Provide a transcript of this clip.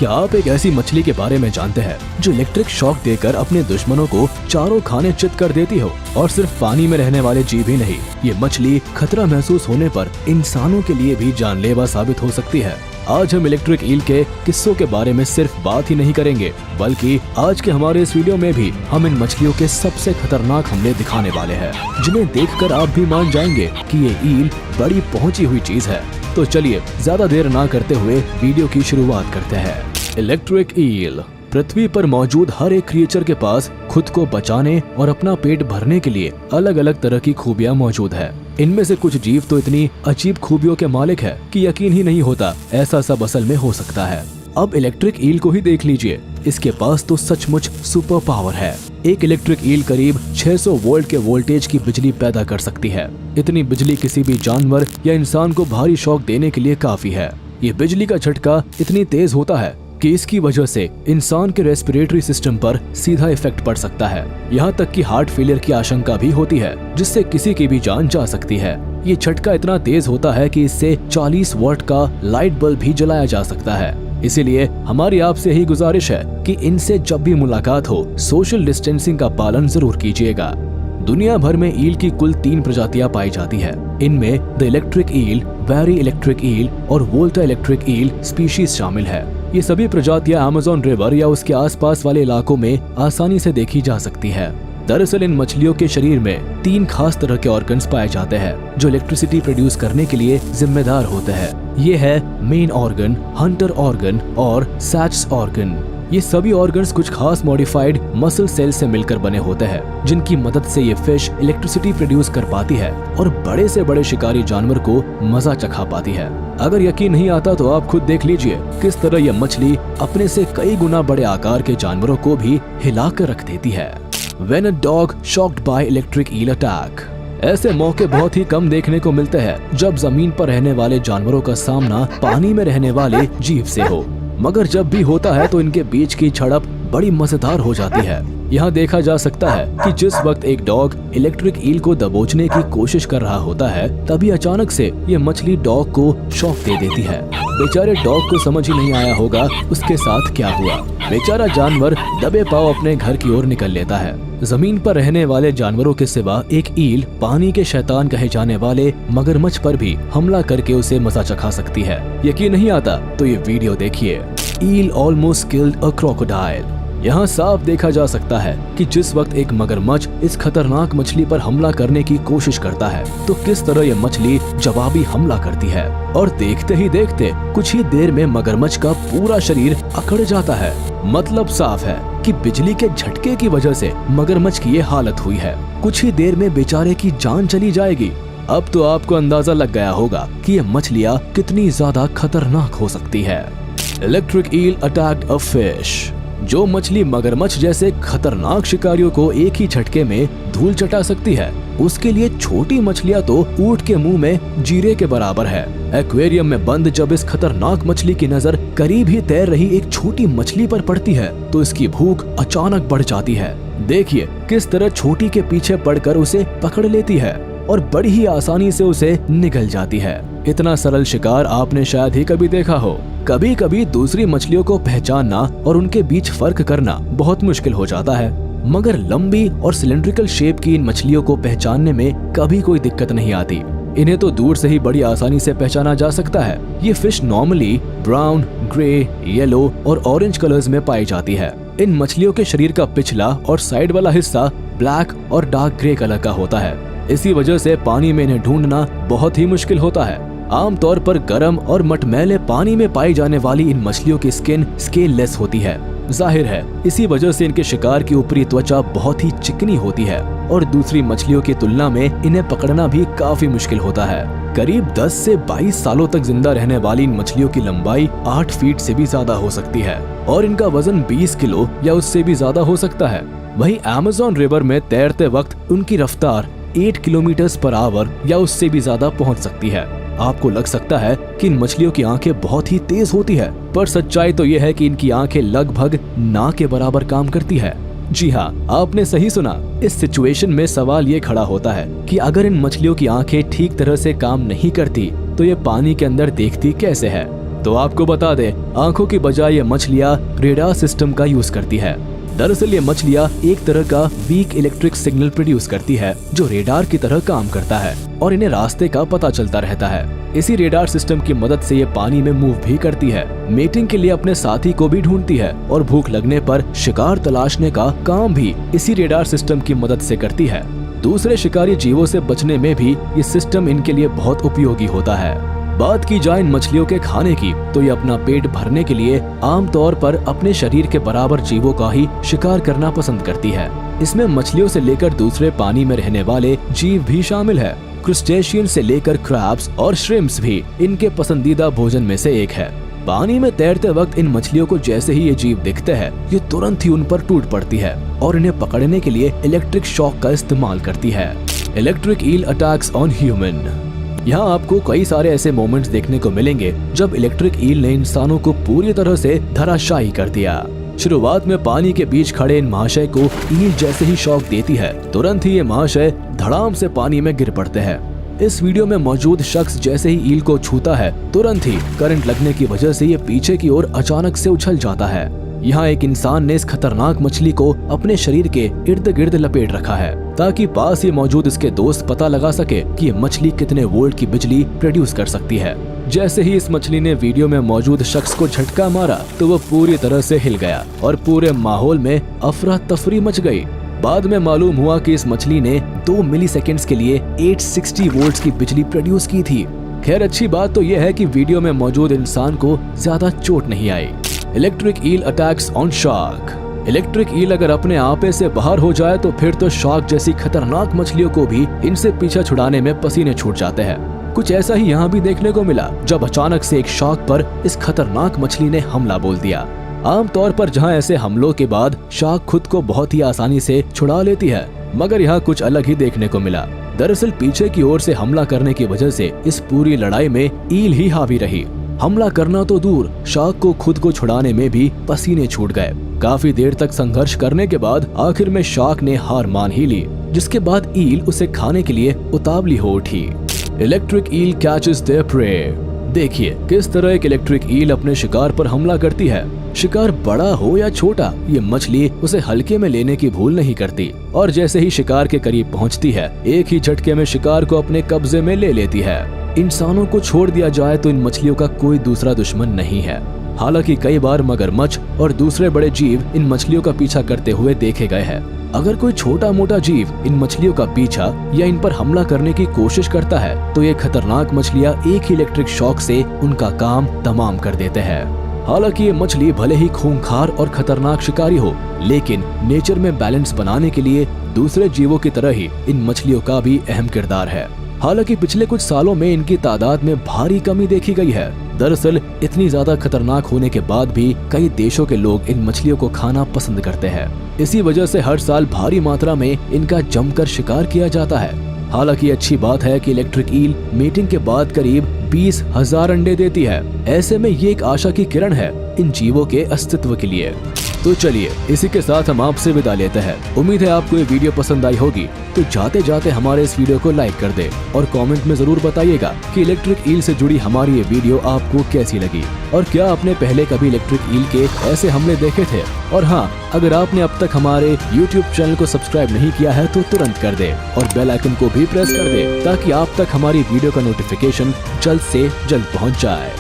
क्या आप एक ऐसी मछली के बारे में जानते हैं जो इलेक्ट्रिक शॉक देकर अपने दुश्मनों को चारों खाने चित कर देती हो? और सिर्फ पानी में रहने वाले जीव ही नहीं, ये मछली खतरा महसूस होने पर इंसानों के लिए भी जानलेवा साबित हो सकती है। आज हम इलेक्ट्रिक ईल के किस्सों के बारे में सिर्फ बात ही नहीं करेंगे, बल्कि आज के हमारे इस वीडियो में भी हम इन मछलियों के सबसे खतरनाक हमले दिखाने वाले हैं, जिन्हें देखकर आप भी मान जाएंगे कि ये ईल बड़ी पहुंची हुई चीज है। तो चलिए ज्यादा देर ना करते हुए वीडियो की शुरुआत करते हैं। Electric eel. पृथ्वी पर मौजूद हर एक क्रिएचर के पास खुद को बचाने और अपना पेट भरने के लिए अलग अलग तरह की खूबियां मौजूद है। इनमें से कुछ जीव तो इतनी अजीब खूबियों के मालिक है कि यकीन ही नहीं होता ऐसा सब असल में हो सकता है। अब इलेक्ट्रिक ईल को ही देख लीजिए, इसके पास तो सचमुच सुपर पावर है। एक इलेक्ट्रिक ईल करीब 600 वोल्ट के वोल्टेज की बिजली पैदा कर सकती है। इतनी बिजली किसी भी जानवर या इंसान को भारी शॉक देने के लिए काफी है। ये बिजली का झटका इतनी तेज होता है कि इसकी वजह से इंसान के रेस्पिरेटरी सिस्टम पर सीधा इफेक्ट पड़ सकता है। यहाँ तक कि हार्ट फेलियर की आशंका भी होती है, जिससे किसी की भी जान जा सकती है। ये झटका इतना तेज होता है कि इससे 40 वॉट का लाइट बल्ब भी जलाया जा सकता है। इसीलिए हमारी आपसे यही गुजारिश है कि इनसे जब भी मुलाकात हो, सोशल डिस्टेंसिंग का पालन जरूर कीजिएगा। दुनिया भर में ईल की कुल 3 प्रजातियां पाई जाती है। इनमें the electric eel, Vari electric eel और वोल्टा इलेक्ट्रिक ईल स्पीशीज शामिल है। ये सभी प्रजातियां अमेज़न रिवर या उसके आसपास वाले इलाकों में आसानी से देखी जा सकती है। दरअसल इन मछलियों के शरीर में 3 खास तरह के ऑर्गन्स पाए जाते हैं जो इलेक्ट्रिसिटी प्रोड्यूस करने के लिए जिम्मेदार होते हैं। ये है मेन ऑर्गन, हंटर ऑर्गन और सैच्स ऑर्गन। ये सभी ऑर्गन्स कुछ खास मॉडिफाइड मसल सेल से मिलकर बने होते हैं, जिनकी मदद से ये फिश इलेक्ट्रिसिटी प्रोड्यूस कर पाती है और बड़े से बड़े शिकारी जानवर को मजा चखा पाती है। अगर यकीन नहीं आता तो आप खुद देख लीजिए किस तरह यह मछली अपने से कई गुना बड़े आकार के जानवरों को भी हिलाकर रख देती है। When a dog shocked by electric eel attack। ऐसे मौके बहुत ही कम देखने को मिलते हैं जब जमीन पर रहने वाले जानवरों का सामना पानी में रहने वाले जीव से हो, मगर जब भी होता है तो इनके बीच की झड़प बड़ी मजेदार हो जाती है। यहाँ देखा जा सकता है कि जिस वक्त एक डॉग इलेक्ट्रिक ईल को दबोचने की कोशिश कर रहा होता है, तभी अचानक से ये मछली डॉग को शॉक दे देती है। बेचारे डॉग को समझ ही नहीं आया होगा उसके साथ क्या हुआ। बेचारा जानवर दबे पांव अपने घर की ओर निकल लेता है। जमीन पर रहने वाले जानवरों के सिवा एक ईल पानी के शैतान कहे जाने वाले मगरमच्छ पर भी हमला करके उसे मजा चखा सकती है। यकीन नहीं आता तो ये वीडियो देखिए। ईल ऑलमोस्ट किल्ड अ क्रोकोडाइल। यहाँ साफ देखा जा सकता है कि जिस वक्त एक मगरमच्छ इस खतरनाक मछली पर हमला करने की कोशिश करता है, तो किस तरह यह मछली जवाबी हमला करती है। और देखते ही देखते कुछ ही देर में मगरमच्छ का पूरा शरीर अकड़ जाता है। मतलब साफ है कि बिजली के झटके की वजह से मगरमच्छ की ये हालत हुई है। कुछ ही देर में बेचारे की जान चली जाएगी। अब तो आपको अंदाजा लग गया होगा कि ये मछलियाँ कितनी ज्यादा खतरनाक हो सकती है। Electric eel attacked a fish. जो मछली मगरमच्छ जैसे खतरनाक शिकारियों को एक ही झटके में धूल चटा सकती है, उसके लिए छोटी मछलियां तो ऊंट के मुंह में जीरे के बराबर है। एक्वेरियम में बंद जब इस खतरनाक मछली की नजर करीब ही तैर रही एक छोटी मछली पर पड़ती है, तो इसकी भूख अचानक बढ़ जाती है। देखिए किस तरह छोटी के पीछे पड़कर उसे पकड़ लेती है और बड़ी ही आसानी से उसे निगल जाती है। इतना सरल शिकार आपने शायद ही कभी देखा हो। कभी कभी दूसरी मछलियों को पहचानना और उनके बीच फर्क करना बहुत मुश्किल हो जाता है, मगर लंबी और सिलेंड्रिकल शेप की इन मछलियों को पहचानने में कभी कोई दिक्कत नहीं आती। इन्हें तो दूर से ही बड़ी आसानी से पहचाना जा सकता है। ये fish normally brown, grey, yellow और ऑरेंज कलर्स में पाई जाती है। इन मछलियों के शरीर का पिछला और साइड वाला हिस्सा ब्लैक और डार्क ग्रे कलर का होता है। इसी वजह से पानी में इन्हें ढूंढना बहुत ही मुश्किल होता है। आमतौर पर गर्म और मटमैले पानी में पाई जाने वाली इन मछलियों की स्किन स्केललेस होती है। जाहिर है इसी वजह से इनके शिकार की ऊपरी त्वचा बहुत ही चिकनी होती है और दूसरी मछलियों की तुलना में इन्हें पकड़ना भी काफी मुश्किल होता है। करीब 10 से 22 सालों तक जिंदा रहने वाली इन मछलियों की लंबाई 8 फीट से भी ज्यादा हो सकती है और इनका वजन 20 किलो या उससे भी ज्यादा हो सकता है। वहीं अमेज़न रिवर में तैरते वक्त उनकी रफ्तार 8 किलोमीटर पर आवर या उससे भी ज्यादा पहुंच सकती है। आपको लग सकता है कि इन मछलियों की आंखें बहुत ही तेज होती है, पर सच्चाई तो यह है कि इनकी आंखें लगभग नाक के बराबर काम करती है। जी हाँ, आपने सही सुना। इस सिचुएशन में सवाल ये खड़ा होता है कि अगर इन मछलियों की आंखें ठीक तरह से काम नहीं करती तो ये पानी के अंदर देखती कैसे है। तो आपको बता दे, आंखों की बजाय ये मछलियाँ रेडार सिस्टम का यूज करती है। दरअसल ये मछलियाँ एक तरह का वीक इलेक्ट्रिक सिग्नल प्रोड्यूस करती है जो रेडार की तरह काम करता है और इन्हें रास्ते का पता चलता रहता है। इसी रेडार सिस्टम की मदद से ये पानी में मूव भी करती है, मेटिंग के लिए अपने साथी को भी ढूंढती है और भूख लगने पर शिकार तलाशने का काम भी इसी रेडार सिस्टम की मदद से करती है। दूसरे शिकारी जीवों से बचने में भी ये सिस्टम इनके लिए बहुत उपयोगी होता है। बात की जाए इन मछलियों के खाने की, तो ये अपना पेट भरने के लिए आमतौर पर अपने शरीर के बराबर जीवों का ही शिकार करना पसंद करती है। इसमें मछलियों से लेकर दूसरे पानी में रहने वाले जीव भी शामिल है। क्रुस्टेशियन से लेकर क्रैब्स और श्रिम्प्स भी इनके पसंदीदा भोजन में से एक है। पानी में तैरते वक्त इन मछलियों को जैसे ही ये जीव दिखते हैं, ये तुरंत ही उन पर टूट पड़ती है और इन्हें पकड़ने के लिए इलेक्ट्रिक शॉक का इस्तेमाल करती है। Electric eel attacks on human. यहाँ आपको कई सारे ऐसे मोमेंट्स देखने को मिलेंगे जब इलेक्ट्रिक ईल ने इंसानों को पूरी तरह से धराशायी कर दिया। शुरुआत में पानी के बीच खड़े इन महाशय को ईल जैसे ही शॉक देती है, तुरंत ही ये महाशय धड़ाम से पानी में गिर पड़ते हैं। इस वीडियो में मौजूद शख्स जैसे ही ईल को छूता है, तुरंत ही करंट लगने की वजह से ये पीछे की ओर अचानक से उछल जाता है। यहाँ एक इंसान ने इस खतरनाक मछली को अपने शरीर के इर्द गिर्द लपेट रखा है ताकि पास ही मौजूद इसके दोस्त पता लगा सके कि ये मछली कितने वोल्ट की बिजली प्रोड्यूस कर सकती है। जैसे ही इस मछली ने वीडियो में मौजूद शख्स को झटका मारा तो वो पूरी तरह से हिल गया और पूरे माहौल में अफरा तफरी मच गई। बाद में मालूम हुआ कि इस मछली ने 2 मिलीसेकंड्स के लिए 860 वोल्ट्स की बिजली प्रोड्यूस की थी। खैर अच्छी बात तो यह है कि वीडियो में मौजूद इंसान को ज्यादा चोट नहीं आई। Electric eel attacks on shark. Electric eel अगर अपने आपे से बाहर हो जाए तो फिर तो शार्क जैसी खतरनाक मछलियों को भी इनसे पीछा छुड़ाने में पसीने छूट जाते हैं। कुछ ऐसा ही यहाँ भी देखने को मिला जब अचानक से एक शार्क पर इस खतरनाक मछली ने हमला बोल दिया। आमतौर पर जहाँ ऐसे हमलों के बाद शार्क खुद को बहुत ही आसानी से छुड़ा लेती है, मगर यहाँ कुछ अलग ही देखने को मिला। दरअसल पीछे की ओर से हमला करने की वजह से इस पूरी लड़ाई में ईल ही हावी रही। हमला करना तो दूर, शार्क को खुद को छुड़ाने में भी पसीने छूट गए। काफी देर तक संघर्ष करने के बाद आखिर में शार्क ने हार मान ही ली, जिसके बाद ईल उसे खाने के लिए उतावली हो उठी। Electric eel catches their prey. देखिए किस तरह एक इलेक्ट्रिक ईल अपने शिकार पर हमला करती है। शिकार बड़ा हो या छोटा, ये मछली उसे हल्के में लेने की भूल नहीं करती और जैसे ही शिकार के करीब पहुंचती है, एक ही झटके में शिकार को अपने कब्जे में ले लेती है। इंसानों को छोड़ दिया जाए तो इन मछलियों का कोई दूसरा दुश्मन नहीं है। हालांकि कई बार मगरमच्छ और दूसरे बड़े जीव इन मछलियों का पीछा करते हुए देखे गए हैं। अगर कोई छोटा मोटा जीव इन मछलियों का पीछा या इन पर हमला करने की कोशिश करता है तो ये खतरनाक मछलियां एक ही इलेक्ट्रिक शॉक से उनका काम तमाम कर देते हैं। हालांकि ये मछली भले ही खूंखार और खतरनाक शिकारी हो, लेकिन नेचर में बैलेंस बनाने के लिए दूसरे जीवों की तरह ही इन मछलियों का भी अहम किरदार है। हालांकि पिछले कुछ सालों में इनकी तादाद में भारी कमी देखी गई है। दरअसल इतनी ज्यादा खतरनाक होने के बाद भी कई देशों के लोग इन मछलियों को खाना पसंद करते हैं। इसी वजह से हर साल भारी मात्रा में इनका जमकर शिकार किया जाता है। हालांकि अच्छी बात है कि इलेक्ट्रिक ईल मीटिंग के बाद करीब 20,000 अंडे देती है। ऐसे में ये एक आशा की किरण है इन जीवों के अस्तित्व के लिए। तो चलिए इसी के साथ हम आपसे विदा लेते हैं। उम्मीद है आपको ये वीडियो पसंद आई होगी, तो जाते जाते हमारे इस वीडियो को लाइक कर दे और कमेंट में जरूर बताइएगा कि इलेक्ट्रिक ईल से जुड़ी हमारी ये वीडियो आपको कैसी लगी और क्या आपने पहले कभी इलेक्ट्रिक ईल के ऐसे हमले देखे थे। और हाँ, अगर आपने अब तक हमारे YouTube चैनल को सब्सक्राइब नहीं किया है तो तुरंत कर दे और बेल आइकन को भी प्रेस कर दे ताकि आप तक हमारी वीडियो का नोटिफिकेशन जल्द से जल्द पहुँच जाए।